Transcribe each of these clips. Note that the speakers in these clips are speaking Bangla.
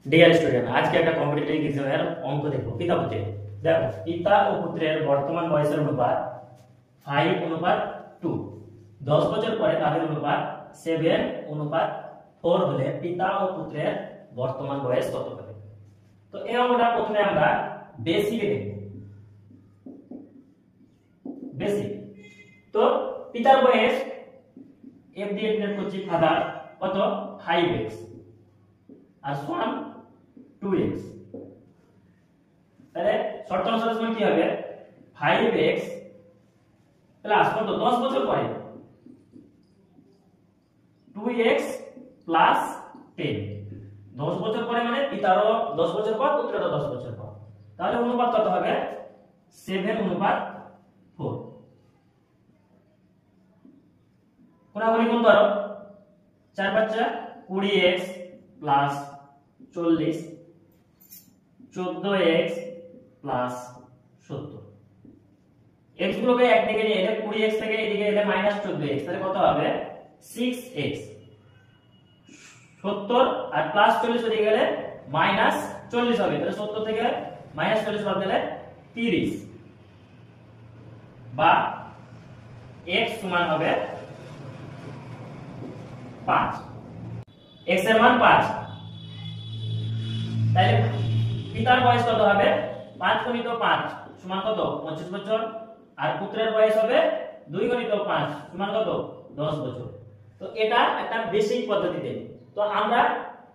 ডিয়ার স্টুডেন্ট, আজকে একটা কম্পিটিটিভ এক্সামের অঙ্ক দেখো। পিতা পুত্রের, দেখো পিতা ও পুত্রের বর্তমান বয়সের অনুপাত 5:2। 10 বছর পরে তাদের অনুপাত 7:4 হলে পিতা ও পুত্রের বর্তমান বয়স কত হবে? তো এই অঙ্কটা প্রথমে আমরা বেসিকে দেখব। বেসিক তো পিতার বয়স f দিয়ে ডিনোট করছি ফাদার কত 5x আর সমান 2x। তাহলে শর্ত অনুসারে সমান কি হবে 5x প্লাস কত 10 বছর পরে 2x প্লাস 10। 10 বছর পরে মানে পিতারও 10 বছর পর পুত্রেরও 10 বছর পর, তাহলে অনুপাত কত হবে 7:4। কোনাগুনি গুণ করো 4 5 20x plus 40 14x plus 70। x গুলোকে একদিকে নিয়ে এলে 20x থেকে এদিকে এলে -14x, তাহলে কত হবে 6x। 70 আর প্লাস 40 ওদিকে গেলে -40 হবে, তাহলে 70 থেকে -40 বাদ দিলে 30 বা x সমান হবে 5। x এর মান 5, তাহলে পিতার বয়স কত হবে 5 গুণিত 5 সমান কত 25 বছর, আর পুত্রের বয়স হবে 2 গুণিত 5 সমান কত 10 বছর। তো এটা একটা বেসিক পদ্ধতিতে। তো আমরা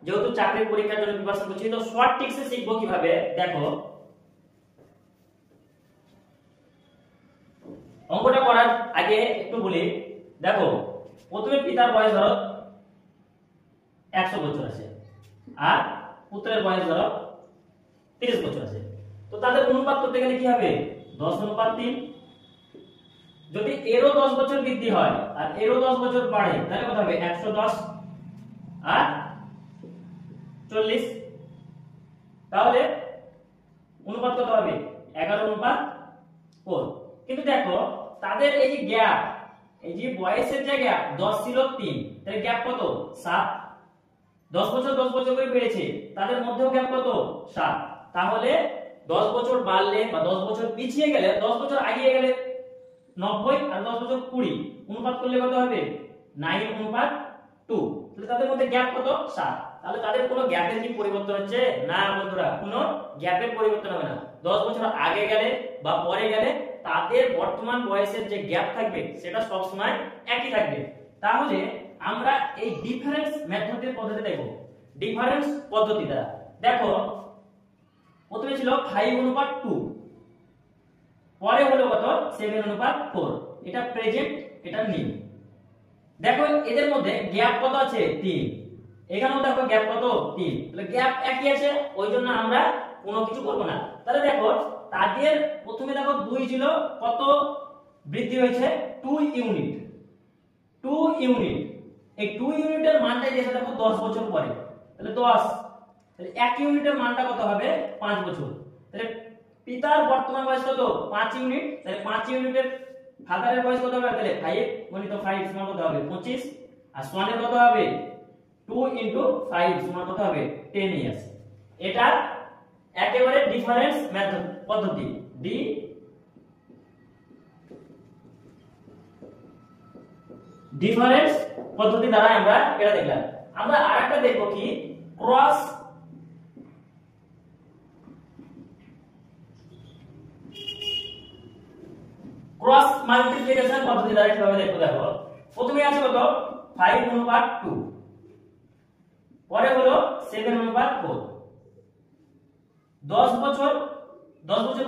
যেহেতু চাকরির পরীক্ষার জন্য প্রিপারেশন করছি, তো শর্ট ট্রিক্সে শিখবো কিভাবে। দেখো অঙ্কটা করার আগে একটু বলি। দেখো প্রথমে পিতার বয়স ধরো 100 বছর আছে আর পুত্রের বয়স ধরো 30 বছর আছে। তো তাদের অনুপাত করতে গেলে কি হবে 10:3। যদি এরও 10 বছর বৃদ্ধি হয় আর এরও 10 বছর বাড়ে তাহলে কত হবে 110 আর 40। তাহলে অনুপাত কত হবে 11:4। কিন্তু দেখো তাদের এই যে গ্যাপ, এই যে বয়সের যে গ্যাপ 10 ছিল 3, তাহলে গ্যাপ কত 7। 10 বছর 10 বছর করে বেড়েছে, তাদের মধ্যেও গ্যাপ কত 7। তাহলে 10 বছর বাড়লে বা 10 বছর পিছিয়ে গেলে 10 বছর এগিয়ে গেলে 90 আর 10 বছর 20 অনুপাত করলে কত হবে 9:2। তাহলে তাদের মধ্যে গ্যাপ কত 7। তাহলে তাদের কোনো গ্যাপের কি পরিবর্তন হচ্ছে না বন্ধুরা, কোনো গ্যাপের পরিবর্তন হবে না। 10 বছর আগে গেলে বা পরে গেলে তাদের বর্তমান বয়সের যে গ্যাপ থাকবে সেটা সব সময় একই থাকবে। তাহলে আমরা এই ডিফারেন্স মেথডের পদ্ধতি দেখব। ডিফারেন্স পদ্ধতিটা দেখো প্রথমে ছিল 5:2, পরে হলো কত 7:4। এটা প্রেজেন্ট, এটা নিউ। দেখো এদের মধ্যে গ্যাপ কত আছে 3, এখানেও দেখো গ্যাপ কত 3, তাহলে গ্যাপ একই আছে, ওই জন্য আমরা কোনো কিছু করব না। তাহলে দেখো তাদের প্রথমে দেখো 2 ছিল, কত বৃদ্ধি হয়েছে 2 ইউনিট। 2 ইউনিট, এই 2 ইউনিটের মানটা দিয়েছে দেখো 10 বছর পরে, তাহলে 10। তাহলে 1 ইউনিটের মানটা কত হবে 5 বছর। তাহলে পিতার বর্তমান বয়স কত 5 ইউনিট, তাহলে 5 ইউনিটের ফাদারের বয়স কত হবে তাহলে 5 গুণিত 5 সমান কত হবে 25, আর সমানের কত হবে 2 * 5 সমান কত হবে 10 ইয়ার্স। এটা একেবারে ডিফারেন্স মেথড পদ্ধতি, ডিফারেন্স পদ্ধতি দ্বারা আমরা এটা দেখলাম। আমরা আরেকটা দেখব কি ক্রস মাল্টিপ্লিকেশন পদ্ধতি দ্বারা কিভাবে দেখব। দেখো প্রথমে আছে কত 5:2, পরে হলো 7:4। 10 বছর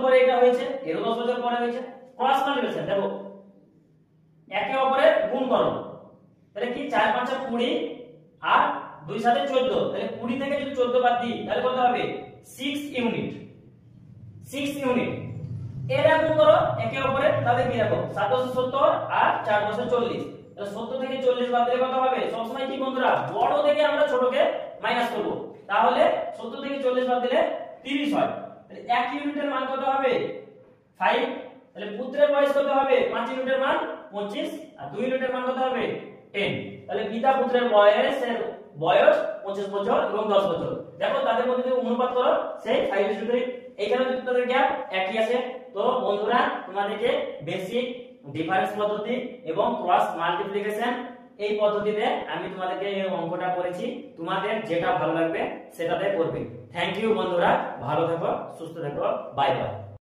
পরে এটা হয়েছে, এরও 10 বছর পরে হয়েছে। ক্রস মাল্টিপ্লিকেশন দেখো একে অপরের গুণ করো, তাহলে কি 4 5 20 আর 2 7 14, তাহলে 20 থেকে যদি 14 বাদ দিই তাহলে কত হবে 6 ইউনিট। 6 ইউনিট এরা গুণ করো একে অপরের, তাহলে কি দেখো 7 10 70 আর 4 10 40, তাহলে 70 থেকে 40 বাদ দিলে কত হবে। সব সময় কি বন্ধুরা বড় থেকে আমরা ছোটকে মাইনাস করব, তাহলে 70 থেকে 40 বাদ দিলে 30 হয়। তাহলে 1 ইউনিটের মান কত হবে 5, তাহলে পুত্রের বয়স কত হবে 5 ইউনিটের মান 25 আর 2 ইউনিটের মান কত হবে 10। তাহলে পিতা পুত্রের বয়সের বয়স 25 বছর এবং 10 বছর। দেখো তাদের মধ্যে যদি অনুপাত করো সেই 5:3। এইখানে যদি তাদের গ্যাপ একই আছে, তো বন্ধুরা তোমাদেরকে বেসিক, ডিফারেন্স পদ্ধতি এবং ক্রস মাল্টিপ্লিকেশন এই পদ্ধতিতে আমি তোমাদেরকে এই অঙ্কটা করেছি। তোমাদের যেটা ভালো লাগবে সেটাতে করবে। থ্যাংক ইউ বন্ধুরা, ভালো থেকো, সুস্থ থেকো, বাই বাই।